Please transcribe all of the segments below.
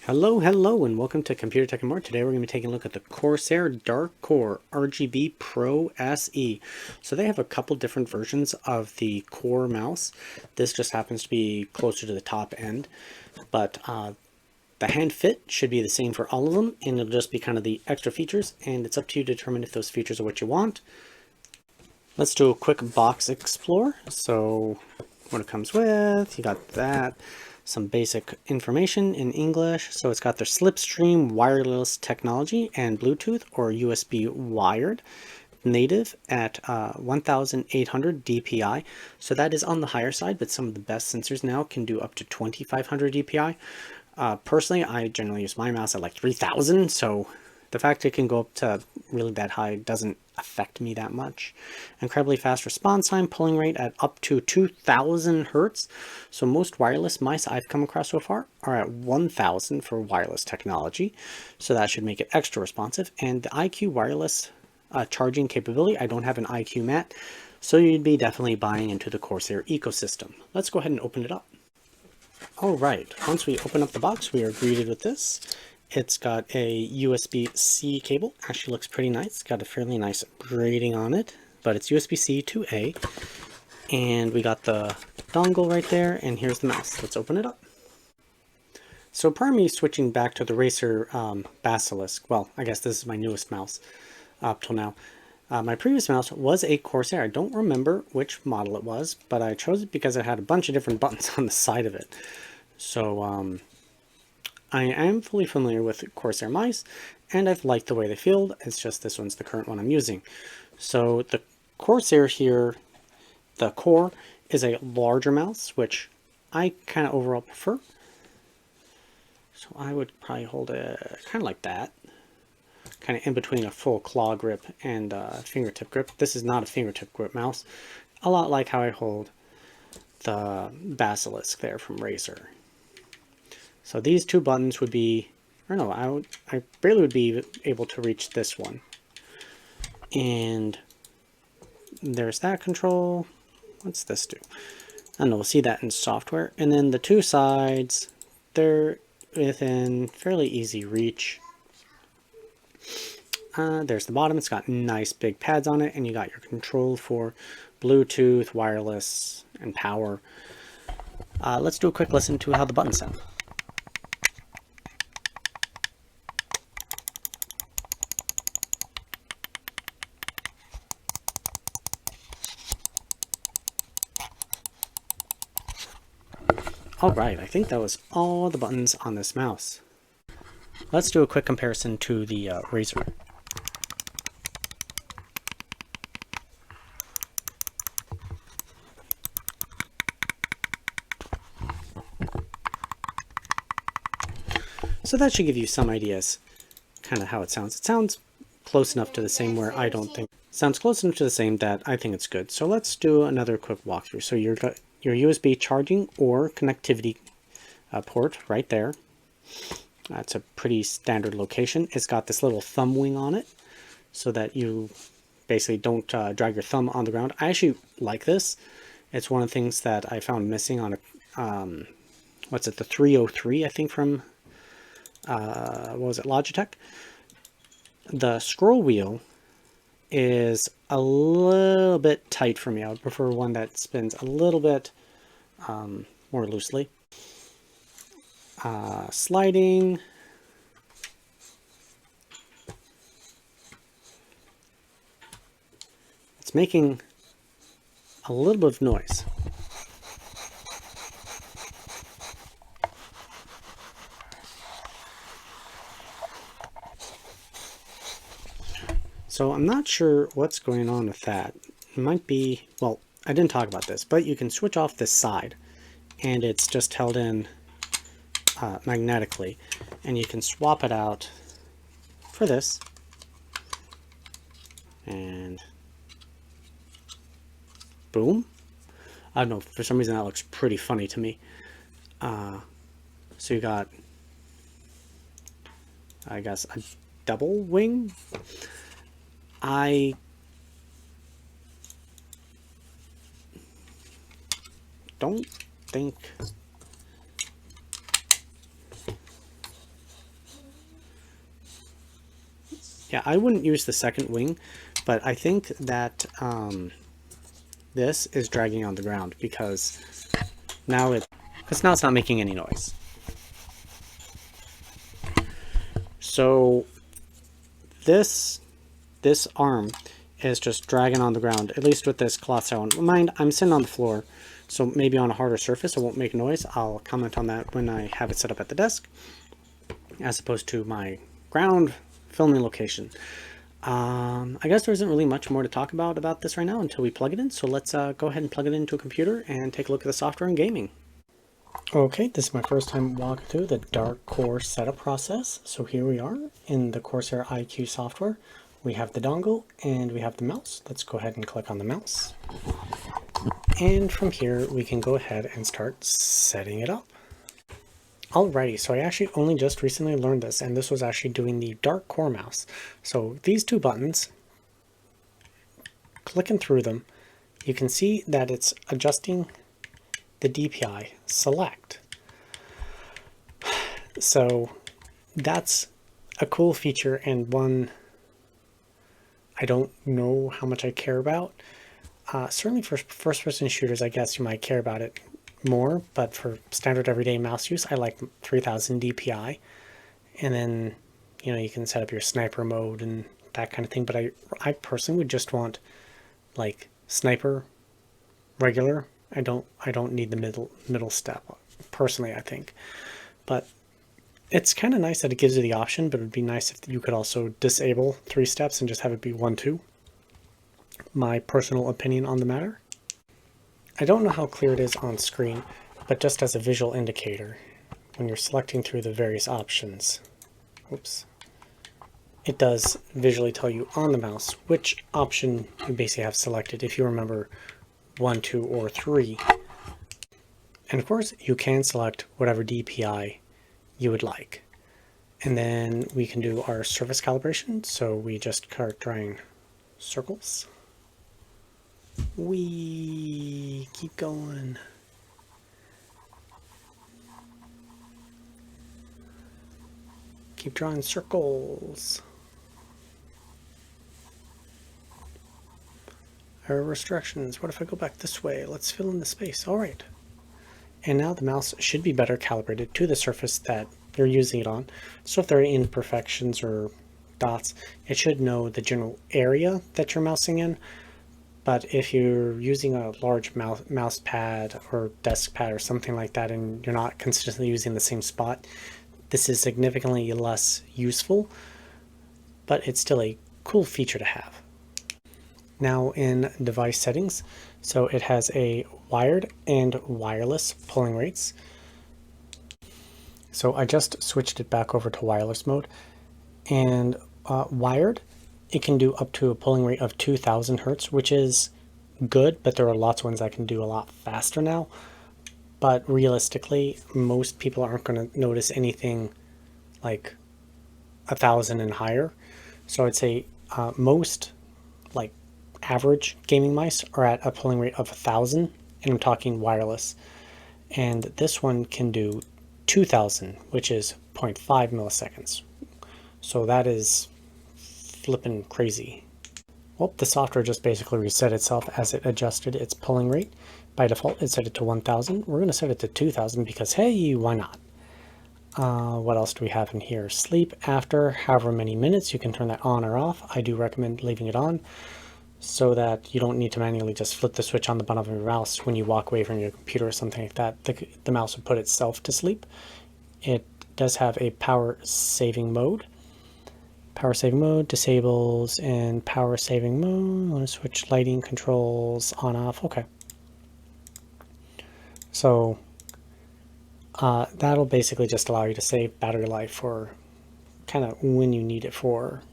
Hello, hello, and welcome to Computer Tech and More. Today we're going to be taking a look at the Corsair Dark Core RGB Pro SE. So they have a couple different versions of the Core mouse. This just happens to be closer to the top end, but the hand fit should be the same for all of them, and it'll just be kind of the extra features, and it's up to you to determine if those features are what you want. Let's do a quick box explore. So what it comes with, you got that. Some basic information in English. So it's got their slipstream wireless technology and Bluetooth or USB wired, native at 1800 DPI. So that is on the higher side, but some of the best sensors now can do up to 2500 DPI. Personally, I generally use my mouse at like 3000, so the fact it can go up to really that high doesn't affect me that much. Incredibly fast response time, polling rate at up to 2000 Hertz. So most wireless mice I've come across so far are at 1000 for wireless technology. So that should make it extra responsive. And the IQ wireless charging capability, I don't have an IQ mat, so you'd be definitely buying into the Corsair ecosystem. Let's go ahead and open it up. All right, once we open up the box, we are greeted with this. It's got a USB-C cable. Actually looks pretty nice. It's got a fairly nice braiding on it, but it's USB-C to A. And we got the dongle right there, and here's the mouse. Let's open it up. So prior to me switching back to the Racer Basilisk, well, I guess this is my newest mouse up till now. My previous mouse was a Corsair. I don't remember which model it was, but I chose it because it had a bunch of different buttons on the side of it. So I am fully familiar with Corsair mice, and I've liked the way they feel. It's just this one's the current one I'm using. So the Corsair here, the Core, is a larger mouse, which I kind of overall prefer. So I would probably hold it kind of like that, kind of in between a full claw grip and a fingertip grip. This is not a fingertip grip mouse, a lot like how I hold the Basilisk there from Razer. So these two buttons would be, or no, I barely would be able to reach this one. And there's that control. What's this do? I don't know, we'll see that in software. And then the two sides, they're within fairly easy reach. There's the bottom. It's got nice big pads on it, and you got your control for Bluetooth, wireless, and power. Let's do a quick listen to how the buttons sound. Alright, I think that was all the buttons on this mouse. Let's do a quick comparison to the Razer. So that should give you some ideas, kind of how it sounds. It sounds close enough to the same where I don't think, sounds close enough to the same that I think it's good. So let's do another quick walkthrough. So you've got your USB charging or connectivity port right there. That's a pretty standard location. It's got this little thumb wing on it so that you basically don't drag your thumb on the ground. I actually like this. It's one of the things that I found missing on a, what's it, the 303, I think, from, what was it, Logitech? The scroll wheel is a little bit tight for me. I would prefer one that spins a little bit more loosely. Sliding. It's making a little bit of noise. So I'm not sure what's going on with that. It might be, well, I didn't talk about this, but you can switch off this side, and it's just held in magnetically, and you can swap it out for this, and boom. I don't know, for some reason that looks pretty funny to me. So you got, I guess, a double wing. I don't think Yeah, I wouldn't use the second wing, but I think that this is dragging on the ground because now it's not making any noise. So this arm is just dragging on the ground, at least with this cloth sound. Mind, I'm sitting on the floor, so maybe on a harder surface it won't make noise. I'll comment on that when I have it set up at the desk, as opposed to my ground filming location. I guess there isn't really much more to talk about this right now until we plug it in. So let's go ahead and plug it into a computer and take a look at the software and gaming. Okay, this is my first time walking through the Dark Core setup process. So here we are in the Corsair iQ software. We have the dongle and we have the mouse. Let's go ahead and click on the mouse. And from here, we can go ahead and start setting it up. Alrighty, so I actually only just recently learned this, and this was actually doing the Dark Core mouse. So these two buttons, clicking through them, you can see that it's adjusting the DPI select. So that's a cool feature, and one I don't know how much I care about. Certainly for first-person shooters, I guess you might care about it more, but for standard everyday mouse use, I like 3000 DPI. And then, you know, you can set up your sniper mode and that kind of thing. But I personally would just want like sniper, regular. I don't need the middle step personally, I think. But it's kind of nice that it gives you the option, but it would be nice if you could also disable 3 steps and just have it be 1, 2. My personal opinion on the matter. I don't know how clear it is on screen, but just as a visual indicator, when you're selecting through the various options, oops, it does visually tell you on the mouse which option you basically have selected, if you remember 1, 2, or 3. And of course, you can select whatever DPI you would like. And then we can do our surface calibration, so we just start drawing circles. We keep going. Keep drawing circles. Our restrictions. What if I go back this way? Let's fill in the space. All right. And now the mouse should be better calibrated to the surface that you're using it on. So if there are imperfections or dots, it should know the general area that you're mousing in. But if you're using a large mouse pad or desk pad or something like that and you're not consistently using the same spot, this is significantly less useful, but it's still a cool feature to have. Now in device settings, so it has a wired and wireless polling rates. So I just switched it back over to wireless mode, and wired, it can do up to a polling rate of 2000 Hertz, which is good, but there are lots of ones that can do a lot faster now. But realistically, most people aren't going to notice anything like 1000 and higher. So I'd say most like average gaming mice are at a polling rate of 1000, and I'm talking wireless. And this one can do 2000, which is 0.5 milliseconds. So that is flipping crazy. Well, the software just basically reset itself as it adjusted its polling rate. By default, it set it to 1000. We're going to set it to 2000 because, hey, why not? What else do we have in here? Sleep after however many minutes. You can turn that on or off. I do recommend leaving it on so that you don't need to manually just flip the switch on the bottom of your mouse when you walk away from your computer or something like that. The mouse will put itself to sleep. It does have a power saving mode. Power saving mode disables and power saving mode. I want to switch lighting controls on off. Okay. So that'll basically just allow you to save battery life for kind of when you need it for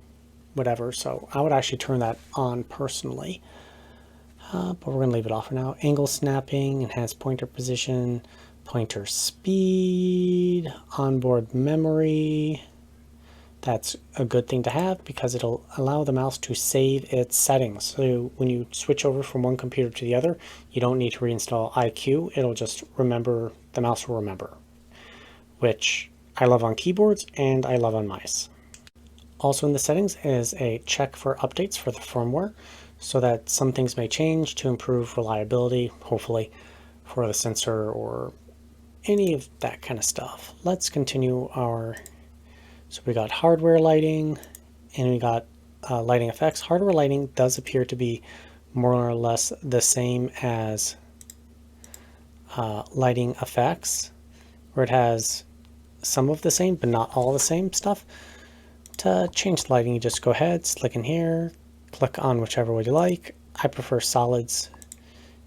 whatever. So I would actually turn that on personally, but we're going to leave it off for now. Angle snapping, enhanced pointer position, pointer speed, onboard memory. That's a good thing to have because it'll allow the mouse to save its settings. So when you switch over from one computer to the other, you don't need to reinstall iQ. It'll just remember, the mouse will remember, which I love on keyboards and I love on mice. Also in the settings is a check for updates for the firmware, so that some things may change to improve reliability, hopefully, for the sensor or any of that kind of stuff. Let's continue our, so we got hardware lighting and we got lighting effects. Hardware lighting does appear to be more or less the same as lighting effects, where it has some of the same but not all the same stuff. To change the lighting, you just go ahead, click in here, click on whichever one you like. I prefer solids.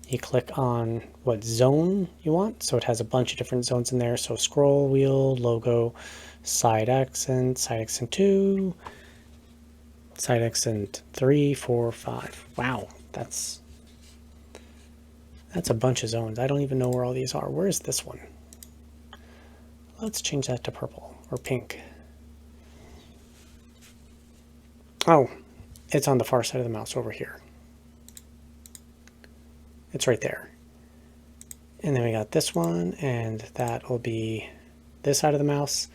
You click on what zone you want, so it has a bunch of different zones in there. So scroll wheel, logo, side accent 2, side accent 3, 4, 5. Wow, that's a bunch of zones. I don't even know where all these are. Where is this one? Let's change that to purple or pink. Oh, it's on the far side of the mouse over here. It's right there. And then we got this one, and that will be this side of the mouse.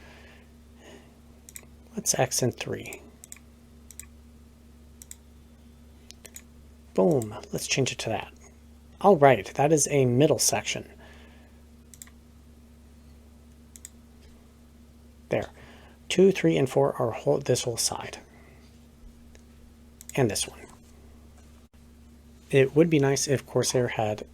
Let's accent 3. Boom. Let's change it to that. All right, that is a middle section. There. 2, 3, and 4 are this whole side. And this one. It would be nice if Corsair had,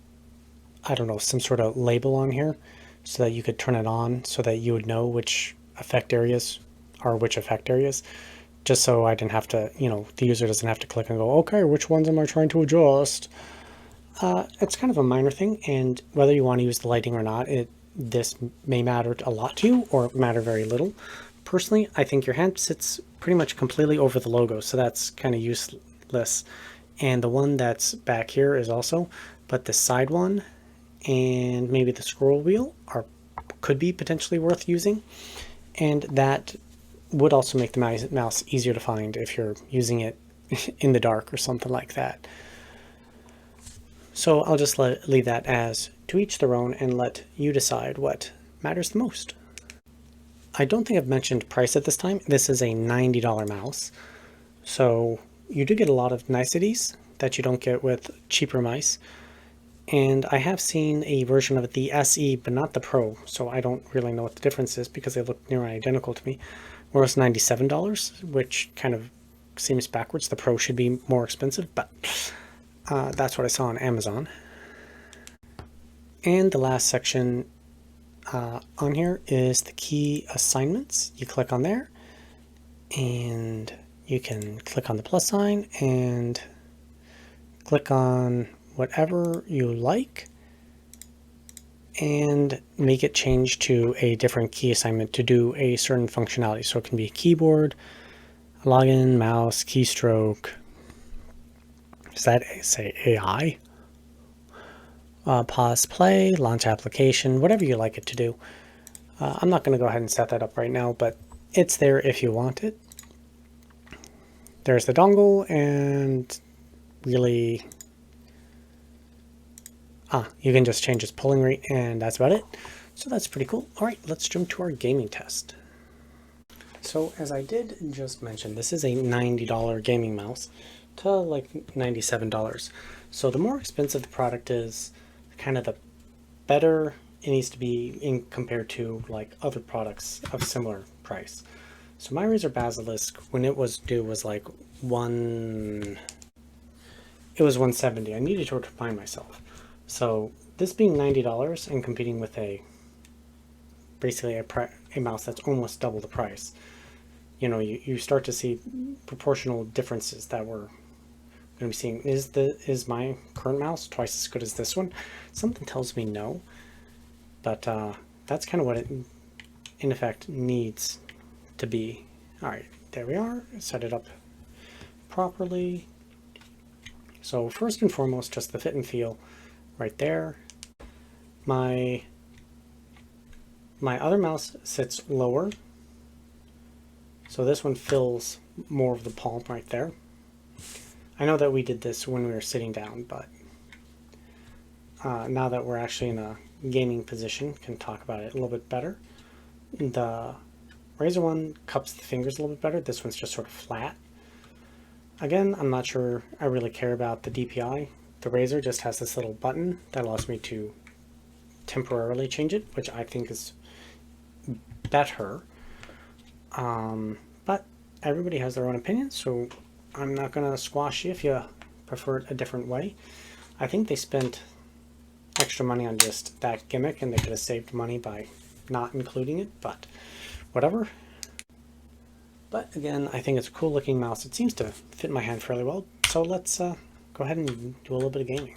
I don't know, some sort of label on here so that you could turn it on so that you would know which effect areas are which effect areas, just so I didn't have to, the user doesn't have to click and go, okay, which ones am I trying to adjust? It's kind of a minor thing, and whether you want to use the lighting or not, this may matter a lot to you or matter very little. Personally, I think your hand sits pretty much completely over the logo, so that's kind of useless. And the one that's back here is also, but the side one and maybe the scroll wheel could be potentially worth using. And that would also make the mouse easier to find if you're using it in the dark or something like that. So I'll just leave that as to each their own and let you decide what matters the most. I don't think I've mentioned price at this time. This is a $90 mouse. So you do get a lot of niceties that you don't get with cheaper mice. And I have seen a version of the SE, but not the Pro, so I don't really know what the difference is because they look nearly identical to me. Where it's $97, which kind of seems backwards. The Pro should be more expensive, but that's what I saw on Amazon. And the last section on here is the key assignments. You click on there, and you can click on the plus sign and click on whatever you like and make it change to a different key assignment to do a certain functionality. So it can be a keyboard, login, mouse, keystroke. Does that say AI? Pause, play, launch application, whatever you like it to do. I'm not going to go ahead and set that up right now, but it's there if you want it. There's the dongle, and really, you can just change its pulling rate, and that's about it. So that's pretty cool. All right, let's jump to our gaming test. So as I did just mention, this is a $90 gaming mouse to like $97. So the more expensive the product is, kind of the better it needs to be in compared to like other products of similar price. So my Razer Basilisk, when it was due, was like it was $170. I needed to remind myself. So this being $90 and competing with basically a mouse that's almost double the price, you start to see proportional differences that we're going to be seeing. Is my current mouse twice as good as this one? Something tells me no, but that's kind of what it in effect needs to be. All right, there we are. Set it up properly. So first and foremost, just the fit and feel right there. My other mouse sits lower, so this one fills more of the palm right there. I know that we did this when we were sitting down, but now that we're actually in a gaming position, can talk about it a little bit better. The Razer one cups the fingers a little bit better. This one's just sort of flat. Again, I'm not sure I really care about the DPI. The Razer just has this little button that allows me to temporarily change it, which I think is better. But everybody has their own opinion, so I'm not going to squash you if you prefer it a different way. I think they spent extra money on just that gimmick, and they could have saved money by not including it, but whatever. But again, I think it's a cool looking mouse. It seems to fit my hand fairly well, so let's go ahead and do a little bit of gaming.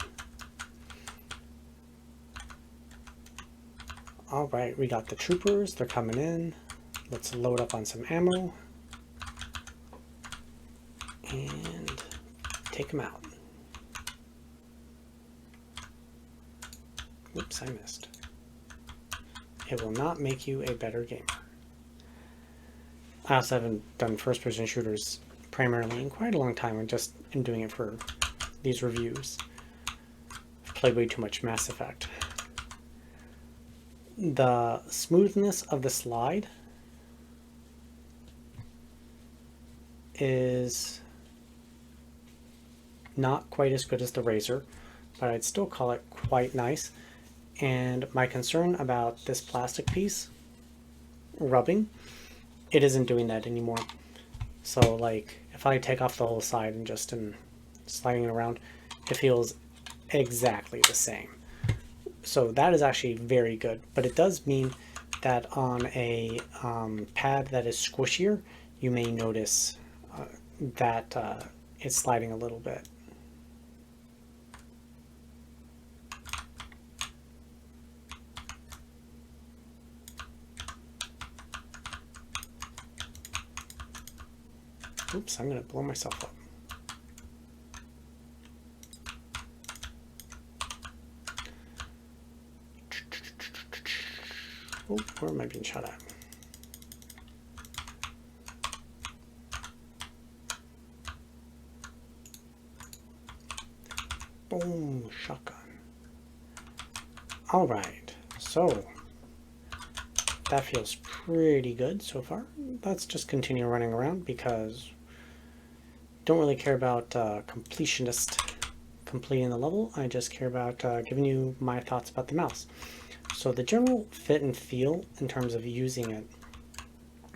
Alright, we got the troopers, they're coming in. Let's load up on some ammo and take them out. Oops, I missed. It will not make you a better gamer. I also haven't done first-person shooters primarily in quite a long time. I'm just doing it for these reviews. I've played way too much Mass Effect. The smoothness of the slide is not quite as good as the Razer, but I'd still call it quite nice. And my concern about this plastic piece rubbing, it isn't doing that anymore. So like if I take off the whole side and just am sliding it around, it feels exactly the same. So that is actually very good, but it does mean that on a pad that is squishier, you may notice that it's sliding a little bit. Oops, I'm going to blow myself up. Oh, where am I being shot at? Boom, shotgun. All right, so that feels pretty good so far. Let's just continue running around because don't really care about completionist completing the level. I just care about giving you my thoughts about the mouse. So the general fit and feel in terms of using it,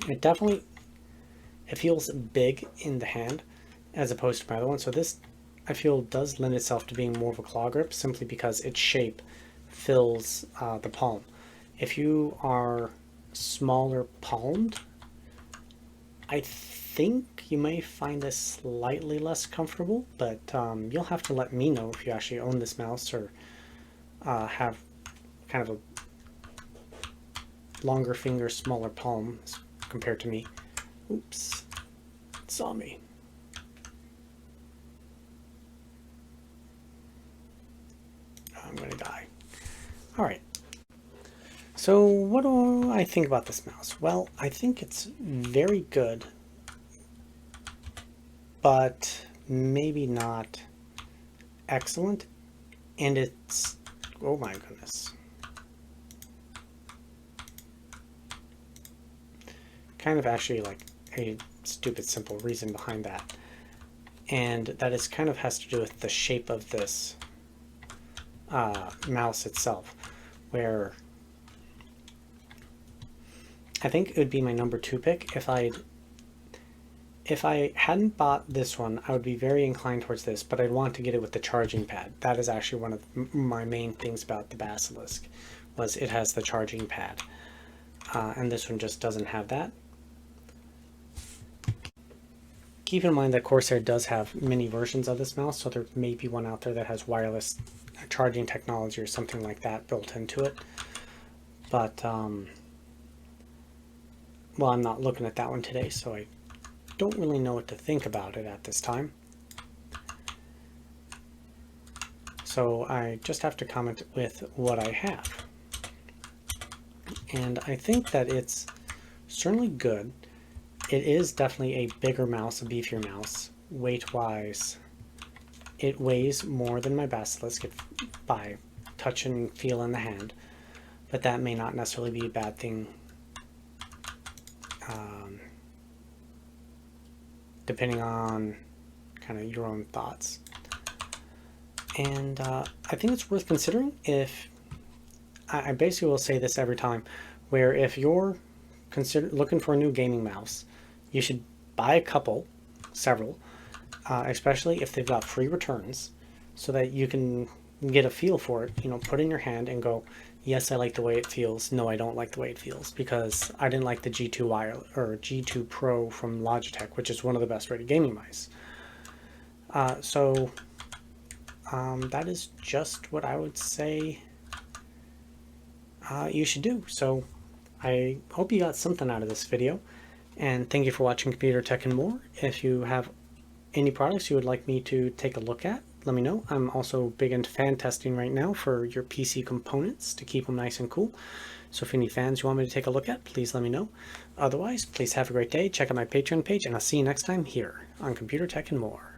it feels big in the hand as opposed to my other one. So this, I feel, does lend itself to being more of a claw grip simply because its shape fills the palm. If you are smaller palmed, I think you may find this slightly less comfortable, but you'll have to let me know if you actually own this mouse or have kind of a longer finger, smaller palm compared to me. Oops, it saw me. I'm gonna die. All right. So what do I think about this mouse? Well, I think it's very good, but maybe not excellent. And it's, oh my goodness, kind of actually like a stupid simple reason behind that. And that is kind of has to do with the shape of this mouse itself, where I think it would be my number 2 pick. If I hadn't bought this one, I would be very inclined towards this, but I'd want to get it with the charging pad. That is actually one of my main things about the Basilisk, was it has the charging pad. And this one just doesn't have that. Keep in mind that Corsair does have many versions of this mouse, so there may be one out there that has wireless charging technology or something like that built into it. But, well, I'm not looking at that one today, so I don't really know what to think about it at this time. So I just have to comment with what I have. And I think that it's certainly good. It is definitely a bigger mouse, a beefier mouse. Weight-wise, it weighs more than my Basilisk by touch and feel in the hand, but that may not necessarily be a bad thing depending on kind of your own thoughts. And I think it's worth considering. If I basically will say this every time, where if you're looking for a new gaming mouse, you should buy a couple, several, especially if they've got free returns, so that you can get a feel for it. You know, put it in your hand and go, yes, I like the way it feels. No, I don't like the way it feels, because I didn't like the G2 Wireless or G2 Pro from Logitech, which is one of the best rated gaming mice. That is just what I would say you should do. So I hope you got something out of this video, and thank you for watching Computer Tech and More. If you have any products you would like me to take a look at, let me know. I'm also big into fan testing right now for your PC components to keep them nice and cool. So if any fans you want me to take a look at, please let me know. Otherwise, please have a great day. Check out my Patreon page, and I'll see you next time here on Computer Tech and More.